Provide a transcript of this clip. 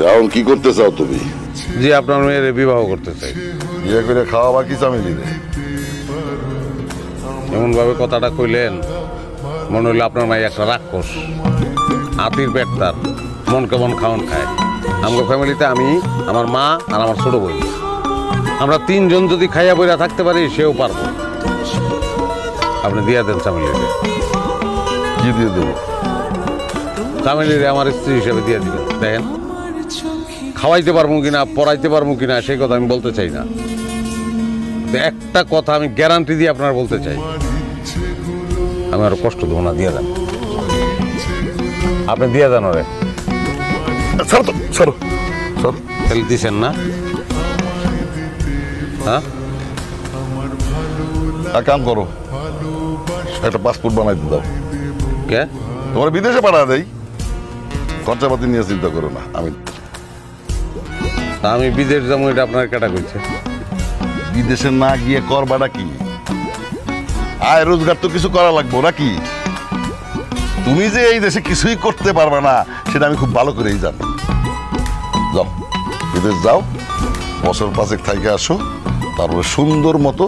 এখন কি করতে চাও তুমি? জি আপনার মেয়ের বিবাহ করতে চাই। বিয়ে করে খাওয়া বাকি চামিলি রে? এমন ভাবে কথাটা কইলেন মনে হইলো আপনার মাই একটা রাক্ষস, হাতির পেট তার, মন কেমন খাওয়ান খায়। আমার ফ্যামিলিতে আমি, আমার মা আর আমার ছোট বোন, আমরা তিনজন যদি খাইয়া বইরা থাকতে পারি সেও পারবো। আপনি দিয়া দেন চামিলিরে। কি দিয়ে দেবো? চামিলিরে আমার স্ত্রী হিসেবে দিয়ে দিবেন। দেখেন খাওয়াইতে পারবো কিনা, পড়াইতে পারবো কিনা সেই কথা আমি বলতে চাই না, একটা কথা আমি গ্যারান্টি দিয়ে আপনার বলতে চাই, আমি আরো কষ্ট দেবো না, দিয়ে দেন। আপনি দিয়ে দেন ওরে। ছাড়ো তো, ছাড়ো ছাড়ো। ফেলে দিছেন না? হ্যাঁ, এক কাম করো, একটা পাসপোর্ট বানাইতে দাও। কে? তোমার বিদেশে পাঠা দেই, খরচাপাতি নিয়ে চিন্তা করো না। আমি বিদেশ যাবো এটা আপনার কেটা কইছে? বিদেশে না গিয়ে করবাটা কি? আয় রোজগার তো কিছু করা লাগবো নাকি? তুমি যে এই দেশে কিছুই করতে পারবে না সেটা আমি খুব ভালো করেই জানি। যাও বিদেশ যাও, বছর 5 থাইকে আসো, তারপরে সুন্দর মতো